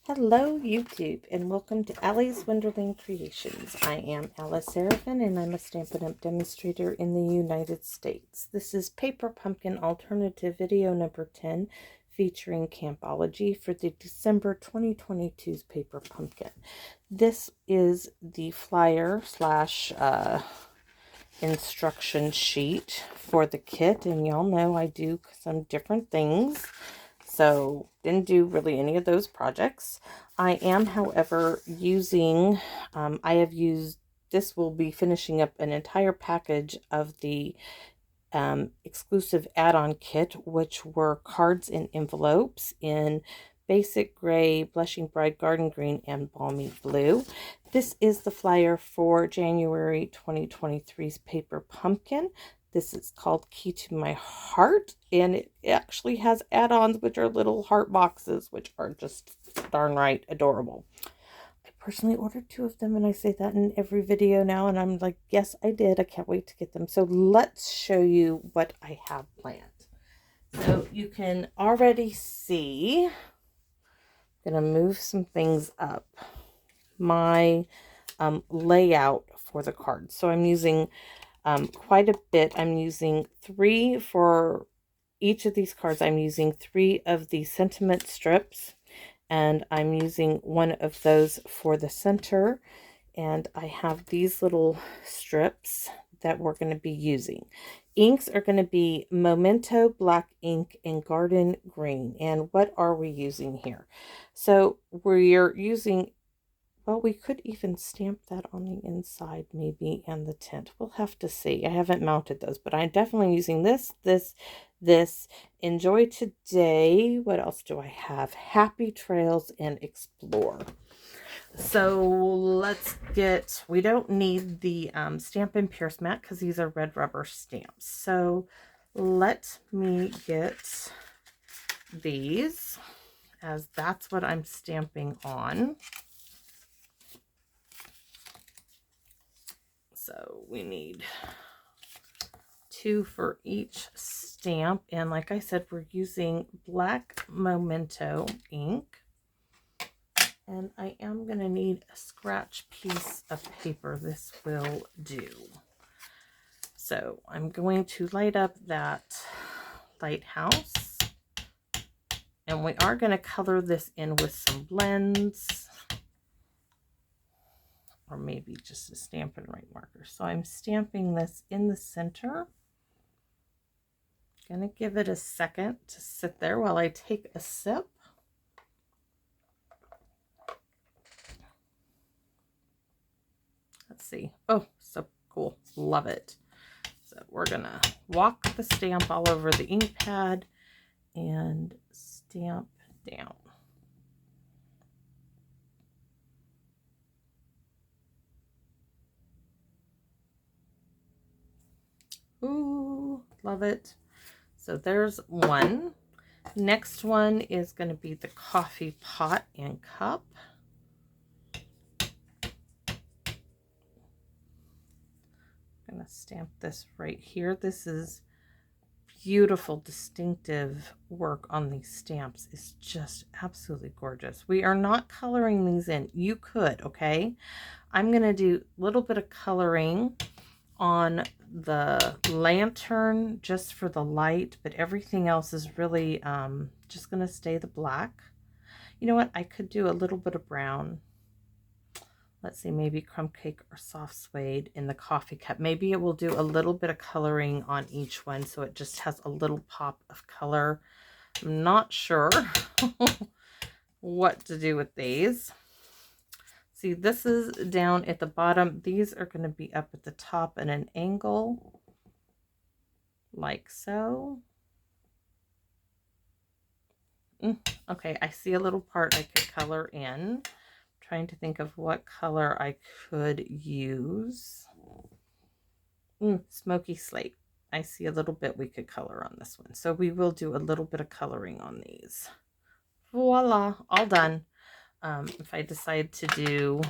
Hello YouTube and welcome to Allie's Wonderland Creations. I am Alice Seraphin and I'm a Stampin' Up! Demonstrator in the United States. This is Paper Pumpkin Alternative video number 10 featuring Campology for the December 2022's Paper Pumpkin. This is the flyer slash instruction sheet for the kit, and y'all know I do some different things. So didn't do really any of those projects. I am, however, using, this will be finishing up an entire package of the exclusive add-on kit, which were cards and envelopes in basic gray, blushing bright garden green, and balmy blue. This is the flyer for January 2023's Paper Pumpkin. This is called Key to My Heart, and it actually has add-ons, which are little heart boxes, which are just darn right adorable. I personally ordered 2 of them, and I say that in every video now, and I'm like, yes, I did. I can't wait to get them. So let's show you what I have planned. So you can already see, I'm going to move some things up, my layout for the cards. So I'm using quite a bit. I'm using 3 for each of these cards. I'm using 3 of the sentiment strips, and I'm using 1 of those for the center. And I have these little strips that we're going to be using. Inks are going to be Memento black ink and garden green. And what are we using here? So we're using, well, we could even stamp that on the inside maybe, and the tint. We'll have to see. I haven't mounted those, but I'm definitely using this. Enjoy Today. What else do I have? Happy Trails and Explore. So let's get, we don't need the Stampin' Pierce mat because these are red rubber stamps. So let me get these, as that's what I'm stamping on. So we need 2 for each stamp. And like I said, we're using black Memento ink. And I am going to need a scratch piece of paper. This will do. So I'm going to light up that lighthouse. And we are going to color this in with some blends, or maybe just a Stampin' Right marker. So I'm stamping this in the center. Going to give it a second to sit there while I take a sip. Let's see. Oh, so cool. Love it. So we're going to walk the stamp all over the ink pad and stamp down. Ooh, love it. So there's one. Next one is going to be the coffee pot and cup. I'm going to stamp this right here. This is beautiful, distinctive work on these stamps. It's just absolutely gorgeous. We are not coloring these in. You could, okay? I'm going to do a little bit of coloring on the lantern just for the light, but everything else is really just going to stay the black. You know what? I could do a little bit of brown. Let's see, maybe crumb cake or soft suede in the coffee cup. Maybe it will do a little bit of coloring on each one so it just has a little pop of color. I'm not sure what to do with these. See, this is down at the bottom. These are going to be up at the top at an angle, like so. Okay, I see a little part I could color in. Trying to think of what color I could use. Smoky slate. I see a little bit we could color on this one. So we will do a little bit of coloring on these. Voila, all done. If I decide to do,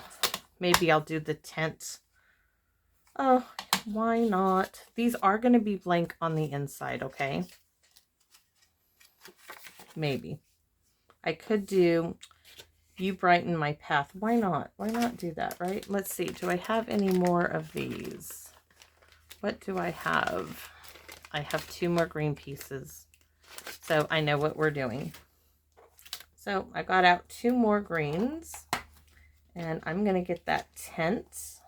maybe I'll do the tint. Oh, why not? These are going to be blank on the inside, okay? Maybe. I could do You brighten my path. Why not? Why not do that, right? Let's see. Do I have any more of these? What do I have? I have 2 more green pieces. So I know what we're doing. So I got out 2 more greens. And I'm going to get that tent.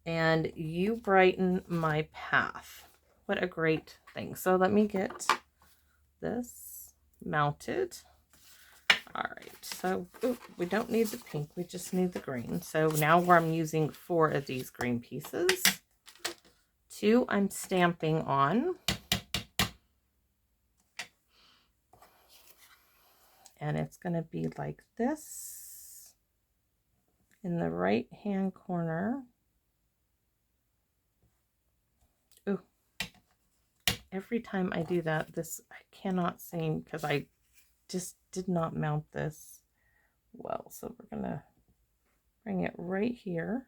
And you brighten my path. What a great thing. So let me get this mounted. All right, so we don't need the pink, we just need the green. So now where I'm using 4 of these green pieces, 2 I'm stamping on, and it's going to be like this in the right hand corner. Ooh, every time I do that, I cannot seem, because I just did not mount this well. So we're going to bring it right here.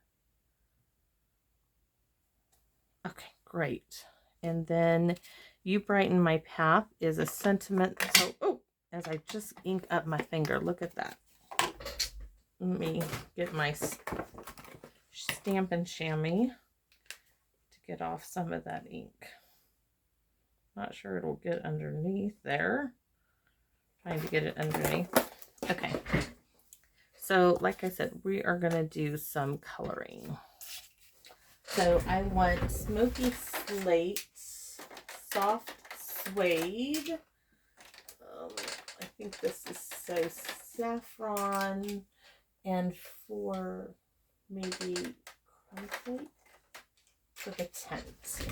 Okay, great. And then you brighten my path is a sentiment. So, oh, as I just ink up my finger, look at that. Let me get my stamp and chamois to get off some of that ink. Not sure it'll get underneath there. Trying to get it underneath. Okay. So, like I said, we are going to do some coloring. So I want smoky slate, soft suede. I think this is so saffron, and for maybe crumb flake for the tent.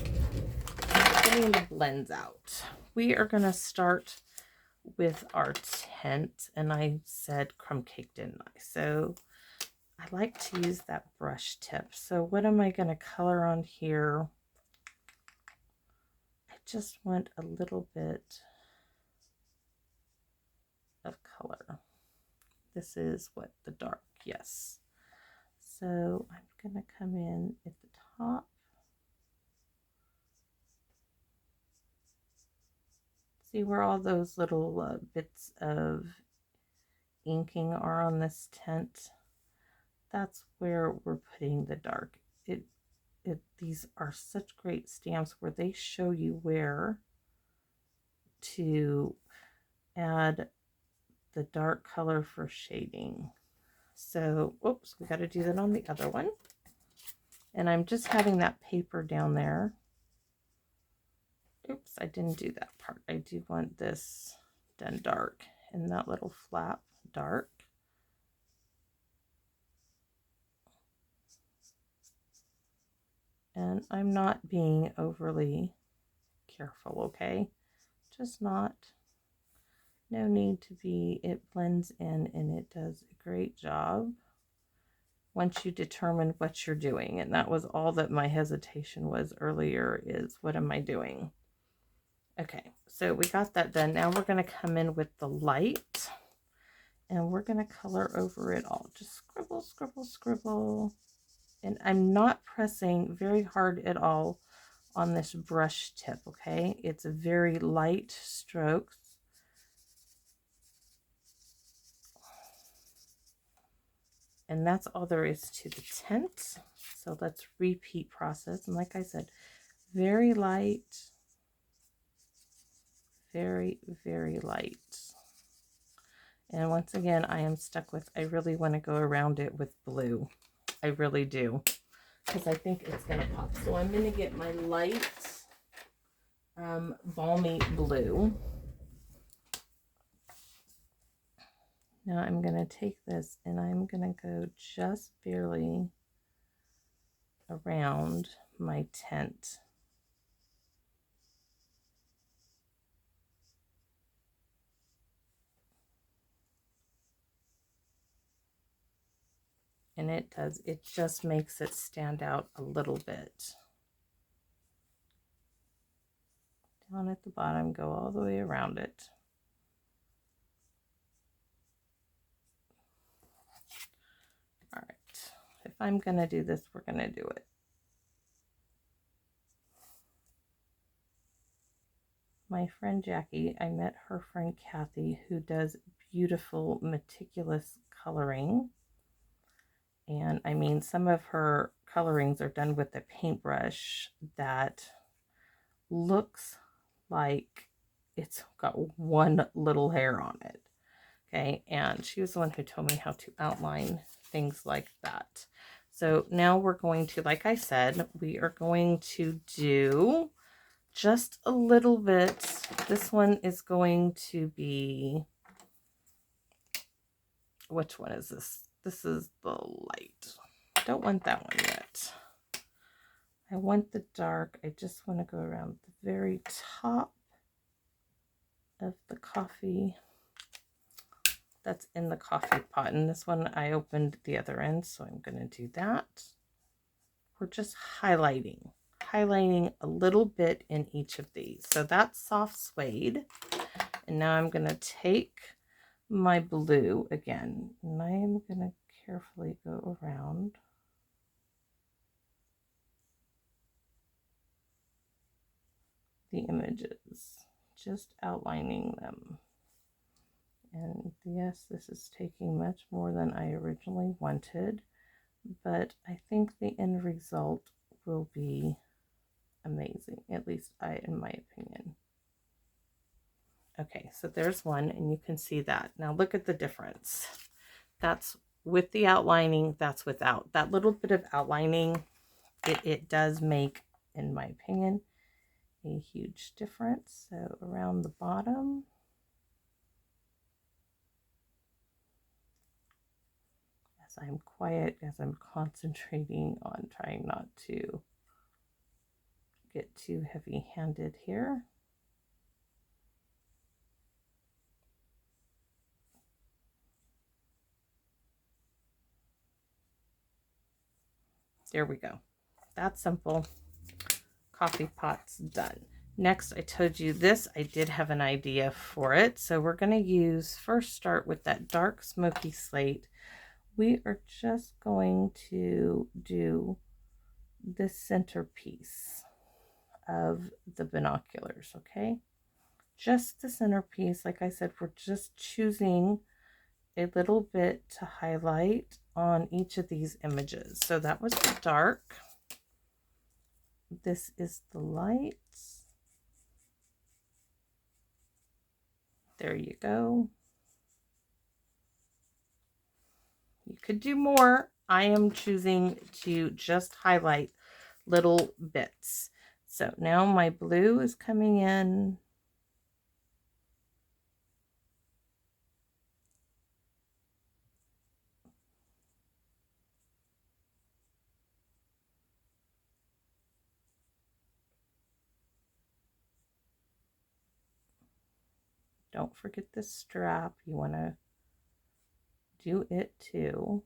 Getting the blends out. We are going to start with our tent, and I said crumb cake, didn't I? So I like to use that brush tip. So what am I going to color on here? I just want a little bit of color. This is what, the dark, yes. So I'm going to come in at the top. See where all those little bits of inking are on this tent? That's where we're putting the dark. These are such great stamps where they show you where to add the dark color for shading. So, oops, we got to do that on the other one. And I'm just having that paper down there. Oops, I didn't do that part. I do want this done dark, and that little flap dark. And I'm not being overly careful, okay? Just not. No need to be. It blends in and it does a great job once you determine what you're doing. And that was all that my hesitation was earlier, is what am I doing? Okay, so we got that done. Now we're going to come in with the light, and we're going to color over it all. Just scribble, scribble, scribble. And I'm not pressing very hard at all on this brush tip, okay? It's a very light strokes. And that's all there is to the tent. So let's repeat process. And like I said, very light, very, very light. And once again, I am stuck with, I really want to go around it with blue. I really do, because I think it's going to pop. So I'm going to get my light balmy blue. Now I'm going to take this and I'm going to go just barely around my tent. And it does, it just makes it stand out a little bit. Down at the bottom, go all the way around it. All right, if I'm gonna do this, we're gonna do it. my friend Jackie, I met her friend Kathy, who does beautiful, meticulous coloring. And I mean, some of her colorings are done with a paintbrush that looks like it's got one little hair on it. Okay, and she was the one who told me how to outline things like that. So now we're going to, like I said, we are going to do just a little bit. This one is going to be, which one is this? This is the light. Don't want that one yet. I want the dark. I just want to go around the very top of the coffee that's in the coffee pot. And this one I opened the other end, so I'm going to do that. We're just highlighting a little bit in each of these. So that's soft suede. And now I'm going to take my blue again, and I am going to carefully go around the images, just outlining them. And yes, this is taking much more than I originally wanted, but I think the end result will be amazing, at least in my opinion. Okay, so there's one, and you can see that. Now look at the difference. That's with the outlining, that's without. That little bit of outlining, it does make, in my opinion, a huge difference. So around the bottom, as I'm quiet, as I'm concentrating on trying not to get too heavy-handed here. There we go. That's simple. Coffee pot's done. Next, I told you this, I did have an idea for it. So we're going to first start with that dark smoky slate. We are just going to do this centerpiece of the binoculars, okay? Just the centerpiece. Like I said, we're just choosing a little bit to highlight on each of these images. So that was the dark. This is the light. There you go. You could do more. I am choosing to just highlight little bits. So now my blue is coming in. Don't forget the strap. You want to do it too.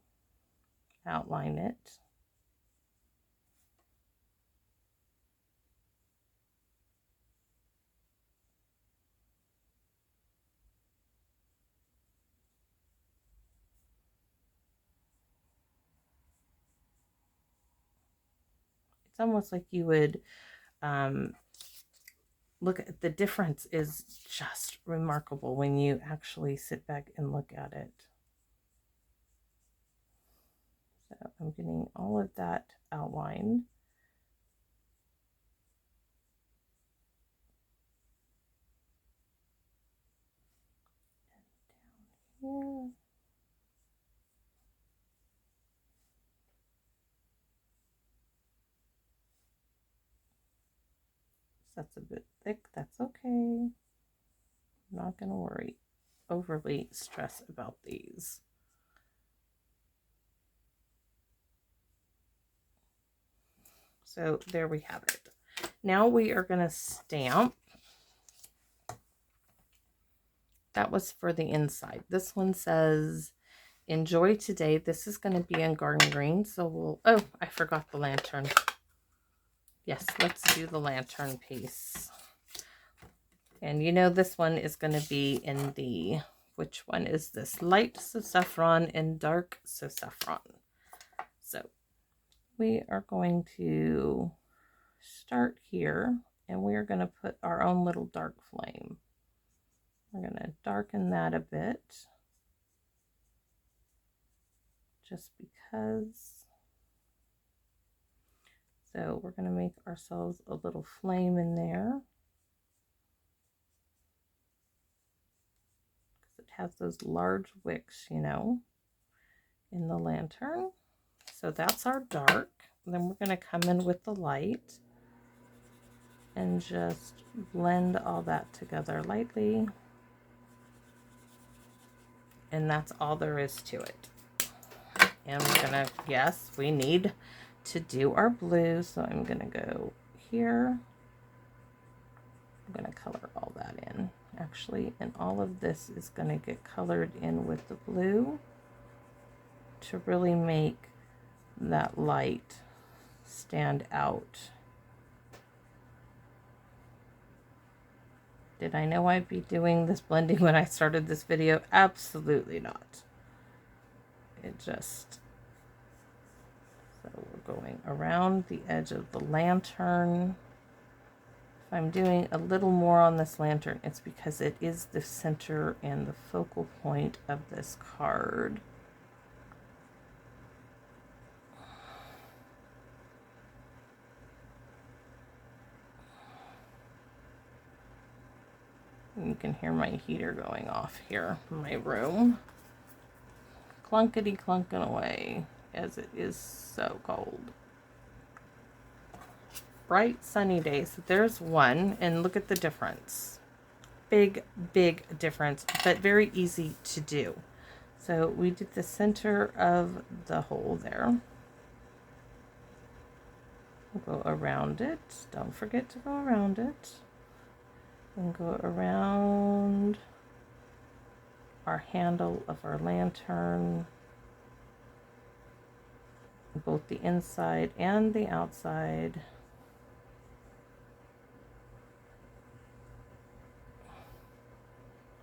Outline it. It's almost like you would look at the difference is just remarkable when you actually sit back and look at it. So I'm getting all of that outlined. And down here. That's a bit thick. That's okay. I'm not going to overly stress about these. So there we have it. Now we are going to stamp. That was for the inside. This one says, enjoy today. This is going to be in garden green. So we'll, oh, I forgot the lantern. Yes, let's do the lantern piece. And you know, this one is going to be in the, which one is this? Light saffron and dark saffron. So we are going to start here. And we're going to put our own little dark flame. We're going to darken that a bit, just because. So we're going to make ourselves a little flame in there, because it has those large wicks, you know, in the lantern. So that's our dark. And then we're going to come in with the light and just blend all that together lightly. And that's all there is to it. And we're gonna, yes, we need to do our blue. So I'm gonna go here. I'm gonna color all that in, actually. And all of this is gonna get colored in with the blue to really make that light stand out. Did I know I'd be doing this blending when I started this video? Absolutely not. It just, so we're going around the edge of the lantern. If I'm doing a little more on this lantern, it's because it is the center and the focal point of this card. You can hear my heater going off here in my room. Clunkety clunking away, as it is so cold. Bright sunny days. There's one, and look at the difference. Big difference, but very easy to do. So we did the center of the hole there. We'll go around it. Don't forget to go around it. And go around our handle of our lantern, both the inside and the outside.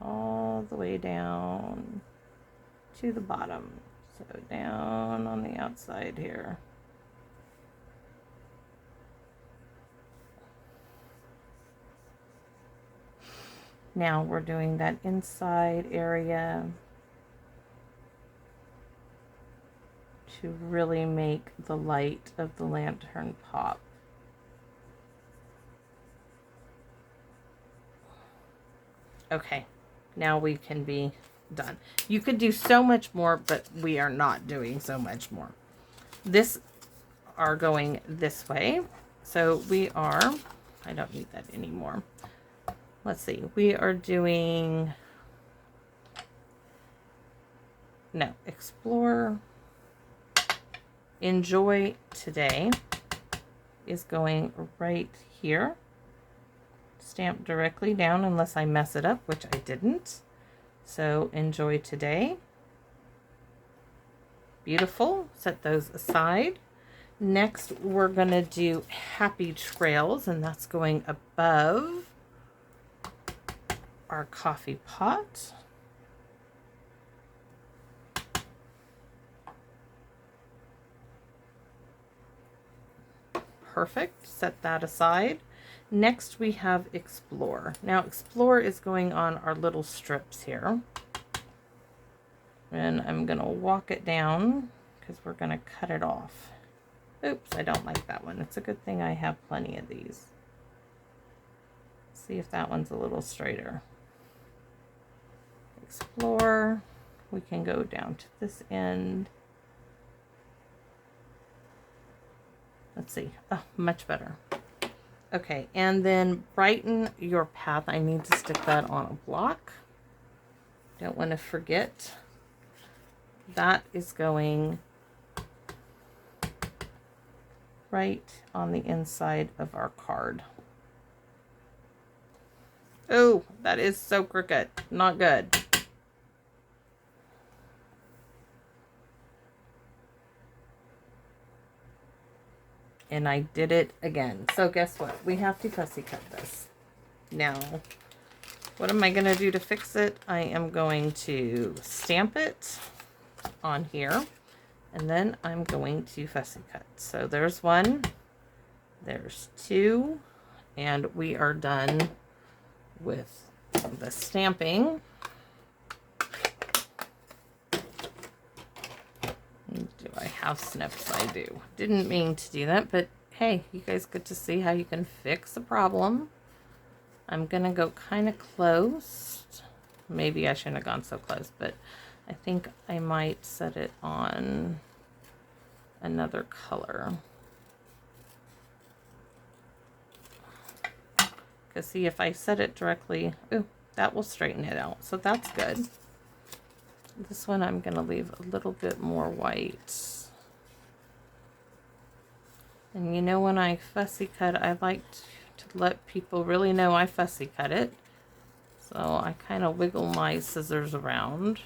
All the way down to the bottom. So down on the outside here. Now we're doing that inside area to really make the light of the lantern pop. Okay, now we can be done. You could do so much more, but we are not doing so much more. This are going this way. So we are, I don't need that anymore. Let's see, we are doing, no, explore, enjoy today is going right here. Stamp directly down unless I mess it up, which I didn't. So enjoy today. Beautiful, set those aside. Next, we're gonna do happy trails, and that's going above our coffee pot. Perfect, set that aside. Next we have explore. Now explore is going on our little strips here. And I'm gonna walk it down because we're gonna cut it off. Oops, I don't like that one. It's a good thing I have plenty of these. See if that one's a little straighter. Explore. We can go down to this end. Let's see. Oh, much better. Okay, and then brighten your path. I need to stick that on a block. Don't want to forget. That is going right on the inside of our card. Oh, that is so crooked. Not good. And I did it again. So guess what? We have to fussy cut this. Now, what am I going to do to fix it? I am going to stamp it on here. And then I'm going to fussy cut. So there's one. There's two. And we are done with the stamping. Do I have snips? I do. Didn't mean to do that, but hey, you guys get to see how you can fix a problem. I'm gonna go kind of close. Maybe I shouldn't have gone so close, but I think I might set it on another color. Because see, if I set it directly, ooh, that will straighten it out. So that's good. This one I'm gonna leave a little bit more white. And you know, when I fussy cut, I like to let people really know I fussy cut it. So I kind of wiggle my scissors around.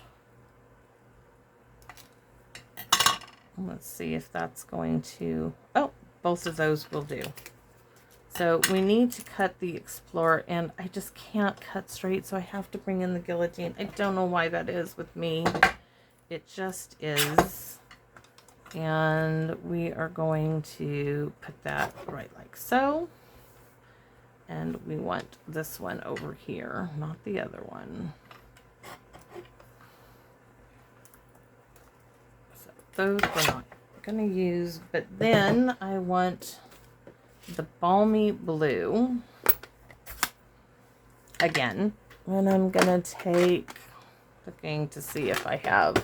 Let's see if that's going to, oh, both of those will do. So we need to cut the Explorer, and I just can't cut straight, so I have to bring in the guillotine. I don't know why that is with me. It just is. And we are going to put that right like so. And we want this one over here, not the other one. So those we're not going to use, but then I want the balmy blue again, and I'm gonna take, looking to see if I have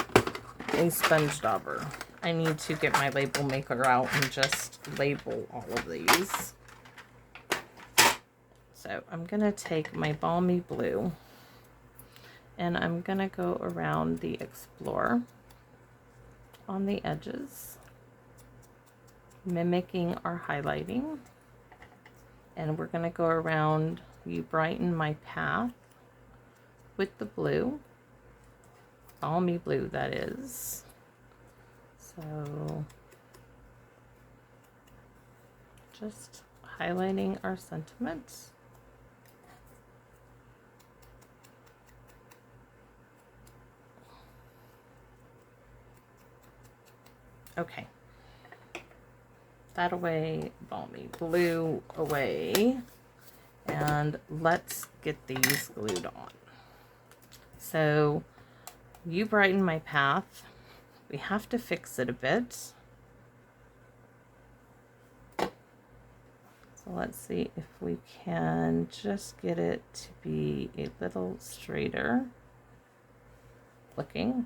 a sponge dauber. I need to get my label maker out and just label all of these. So I'm gonna take my balmy blue and I'm gonna go around the Explorer on the edges, mimicking our highlighting. And we're going to go around, you brighten my path with the blue, balmy blue that is. So just highlighting our sentiments. Okay. That away, balmy blue away, and let's get these glued on. So you brighten my path. We have to fix it a bit. So let's see if we can just get it to be a little straighter looking.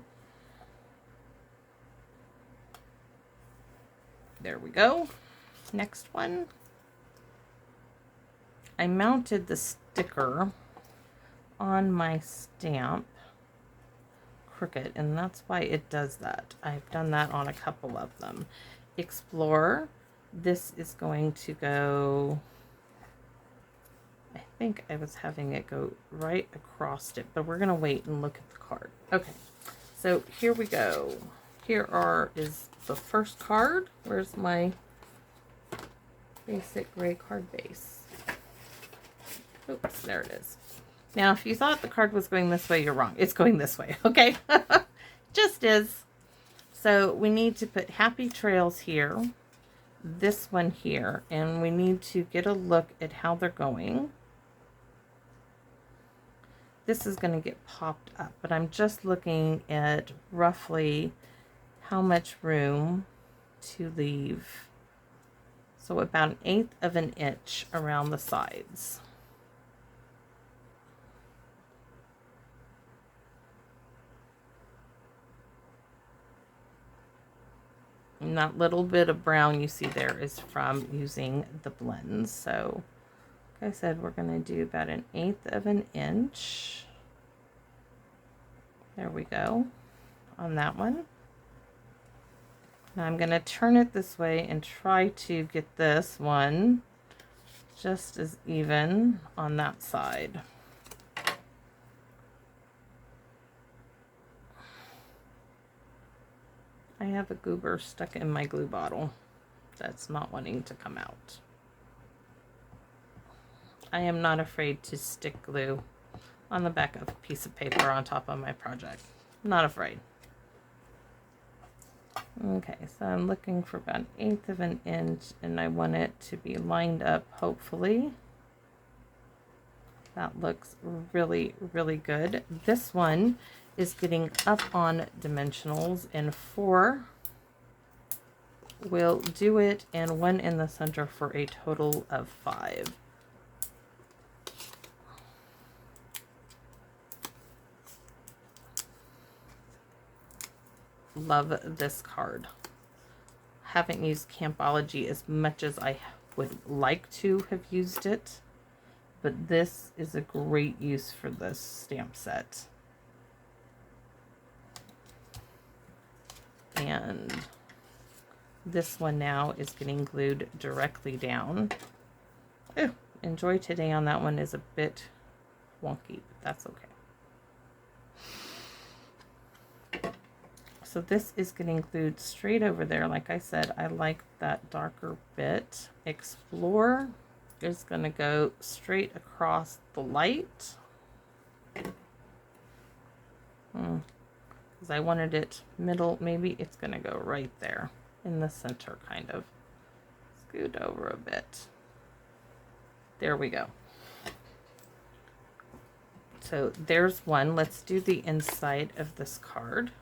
There we go. Next one. I mounted the sticker on my stamp crooked, and that's why it does that. I've done that on a couple of them. Explorer, this is going to go, I think I was having it go right across it, but we're going to wait and look at the card. Okay, so here we go. Here is the first card. Where's my basic gray card base? Oops, there it is. Now, if you thought the card was going this way, you're wrong. It's going this way, okay? Just is. So we need to put Happy Trails here, this one here, and we need to get a look at how they're going. This is going to get popped up, but I'm just looking at roughly how much room to leave. So about 1/8 of an inch around the sides. And that little bit of brown you see there is from using the blends. So like I said, we're going to do about 1/8 of an inch. There we go on that one. Now I'm going to turn it this way and try to get this one just as even on that side. I have a goober stuck in my glue bottle that's not wanting to come out. I am not afraid to stick glue on the back of a piece of paper on top of my project. Not afraid. Okay, so I'm looking for about 1/8 of an inch, and I want it to be lined up, hopefully. That looks really, really good. This one is getting up on dimensionals, and 4 will do it, and 1 in the center for a total of 5. Love this card. Haven't used Campology as much as I would like to have used it, but this is a great use for this stamp set. And this one now is getting glued directly down. Oh, Enjoy Today on that one is a bit wonky, but that's okay. So this is getting glued straight over there. Like I said, I like that darker bit. Explore is going to go straight across the light. Because I wanted it middle. Maybe it's going to go right there in the center, kind of. Scoot over a bit. There we go. So there's one. Let's do the inside of this card.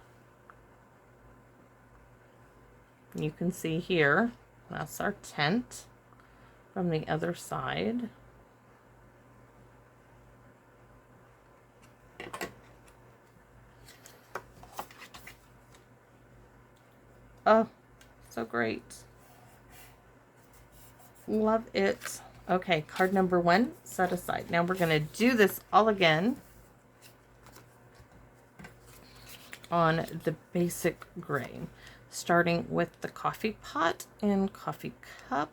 You can see here, that's our tent from the other side. Oh, so great. Love it. Okay, card number 1 set aside. Now we're going to do this all again on the basic gray, starting with the coffee pot and coffee cup.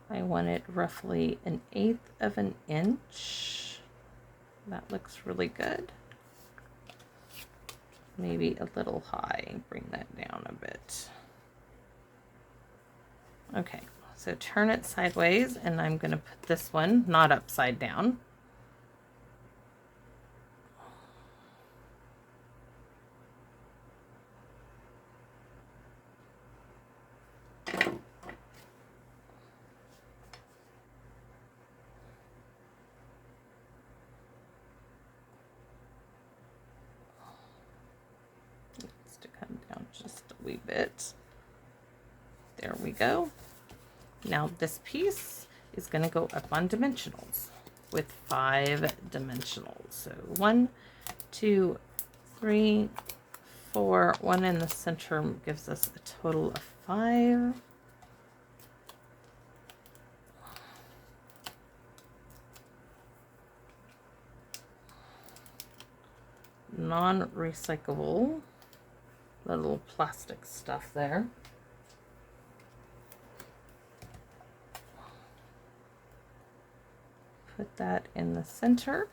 I want it roughly 1/8 of an inch. That looks really good. Maybe a little high. Bring that down a bit. Okay, so turn it sideways, and I'm going to put this one not upside down. Just a wee bit. There we go. Now this piece is going to go up on dimensionals with 5 dimensionals. So 1, 2, 3, 4. 1 in the center gives us a total of 5. Non-recyclable. Little plastic stuff there. Put that in the center.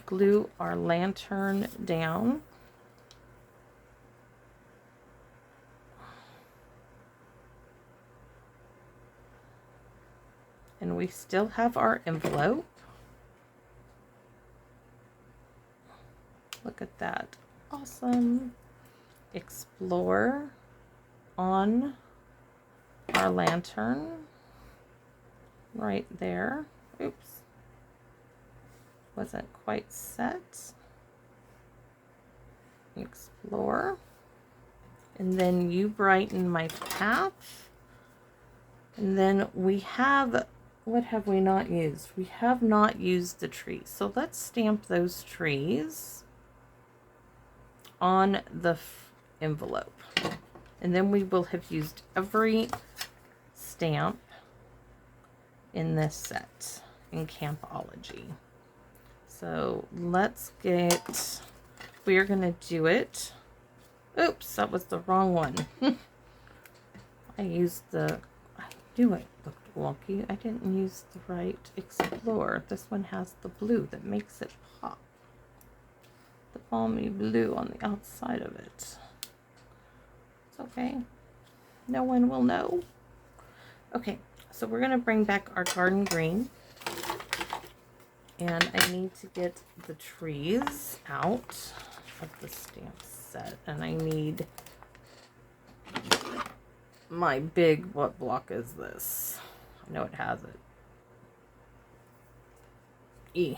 Glue our lantern down. And we still have our envelope. Look at that. Awesome. Explore on our lantern right there. Oops, wasn't quite set. Explore, and then you brighten my path. And then we have, what have we not used? We have not used the trees, so let's stamp those trees on the envelope, and then we will have used every stamp in this set in Campology. So let's get, we are going to do it. Oops, that was the wrong one. I used the, I knew it looked wonky. I didn't use the right Explore. This one has the blue that makes it pop. The balmy blue on the outside of it. It's okay. No one will know. Okay, so we're going to bring back our garden green. And I need to get the trees out of the stamp set. set. And I need my big, what block is this? I know it has it. E.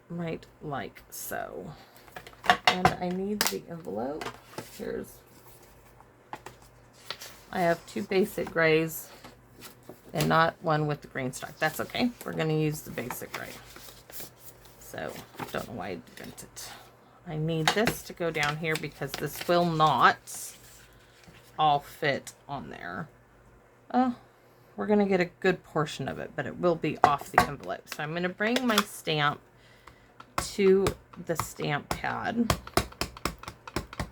Right like so. And I need the envelope. I have 2 basic grays and not one with the green stripe. That's okay. We're going to use the basic gray. So, don't know why I didn't it. I need this to go down here because this will not all fit on there. Oh, we're going to get a good portion of it, but it will be off the envelope. So I'm going to bring my stamp to the stamp pad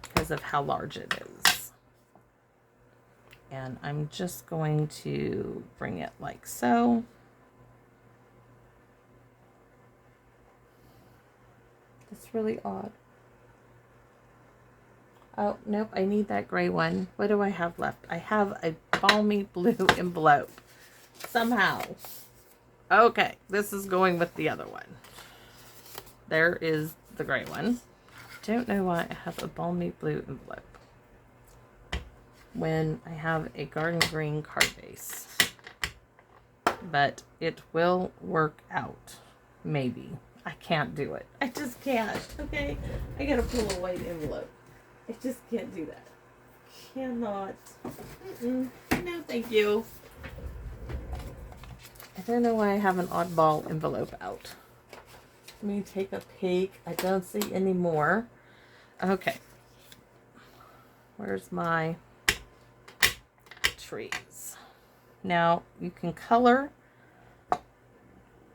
because of how large it is. And I'm just going to bring it like so. It's really odd. Oh, nope, I need that gray one. What do I have left? I have a balmy blue envelope. Somehow. Okay, this is going with the other one. There is the gray one. Don't know why I have a balmy blue envelope when I have a garden green card base. But it will work out. Maybe. I can't do it. I just can't. Okay? I gotta pull a white envelope. I just can't do that. Cannot. No, thank you. I don't know why I have an oddball envelope out. Let me take a peek. I don't see any more. Okay. Where's my trees? Now, you can color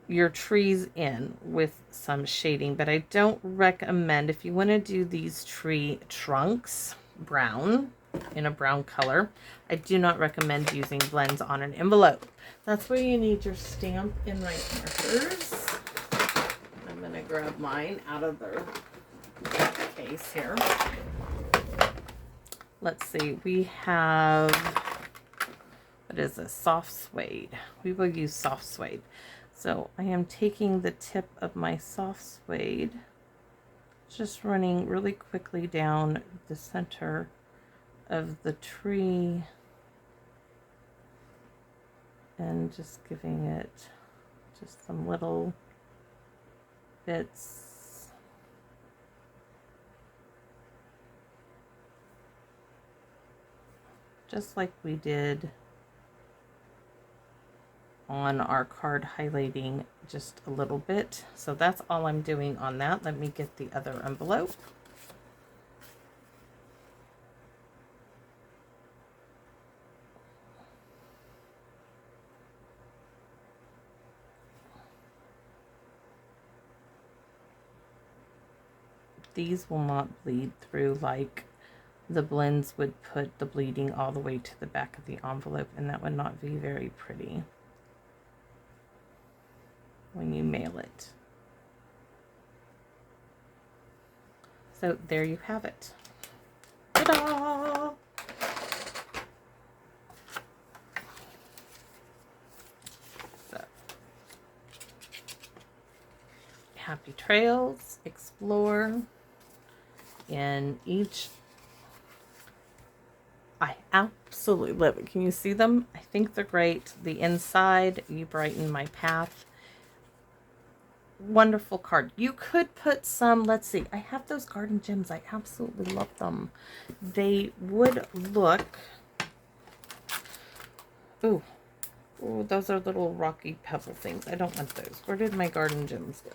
your trees in with some shading, but I don't recommend, if you want to do these tree trunks brown, in a brown color, I do not recommend using blends on an envelope. That's where you need your Stamp and Write markers. I'm going to grab mine out of their case here. Let's see, we have, what is this, soft suede. We will use soft suede. So I am taking the tip of my soft suede, just running really quickly down the center of the tree and just giving it just some little bits. Just like we did on our card, highlighting just a little bit. So that's all I'm doing on that. Let me get the other envelope. These will not bleed through like the blends would put the bleeding all the way to the back of the envelope, and that would not be very pretty when you mail it. So there you have it. Ta-da! So, happy trails, explore. In each, I absolutely love it. Can you see them? I think they're great. The inside, you brighten my path. Wonderful card. You could put some, let's see, I have those garden gems. I absolutely love them. They would look, ooh, those are little rocky pebble things. I don't want those. Where did my garden gems go?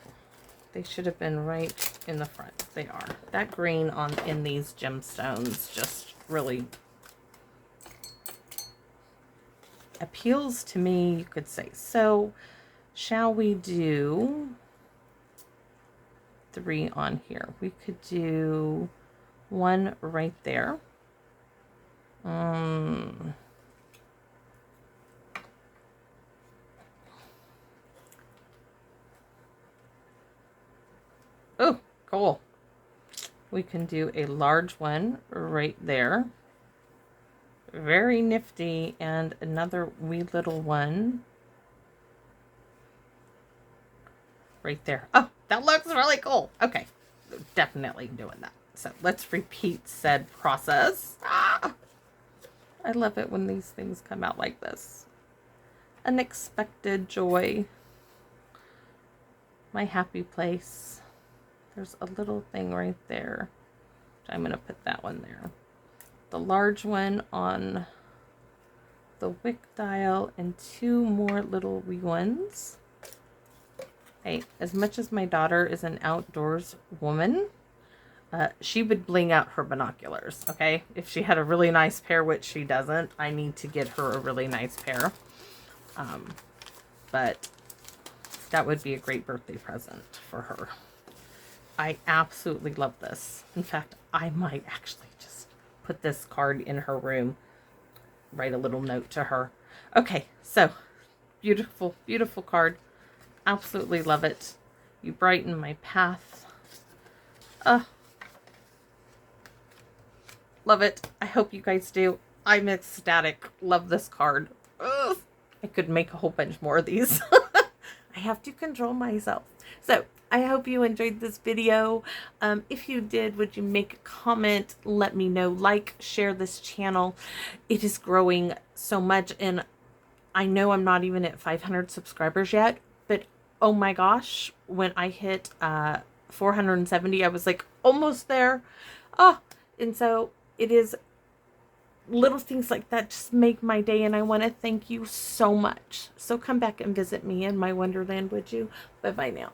They should have been right in the front. They are. That green in these gemstones just really appeals to me, you could say. So, shall we do 3 on here? We could do 1 right there. Oh, cool. We can do a large one right there. Very nifty. And another wee little one right there. Oh, that looks really cool. Okay. definitely doing that. So let's repeat said process. Ah, I love it when these things come out like this. Unexpected joy. My happy place. There's a little thing right there. I'm going to put that one there. The large one on the wick dial and 2 more little wee ones. Hey, as much as my daughter is an outdoors woman, she would bling out her binoculars, okay? If she had a really nice pair, which she doesn't, I need to get her a really nice pair. But that would be a great birthday present for her. I absolutely love this. In fact, I might actually just put this card in her room, write a little note to her. Okay, so beautiful, beautiful card. Absolutely love it. You brighten my path. Love it. I hope you guys do. I'm ecstatic. Love this card. Ugh. I could make a whole bunch more of these. I have to control myself. So I hope you enjoyed this video. If you did, would you make a comment? Let me know. Like, share this channel. It is growing so much, and I know I'm not even at 500 subscribers yet, but oh my gosh, when I hit 470, I was like almost there. Oh, and so it is little things like that just make my day, and I want to thank you so much. So come back and visit me in my wonderland, would you? Bye-bye now.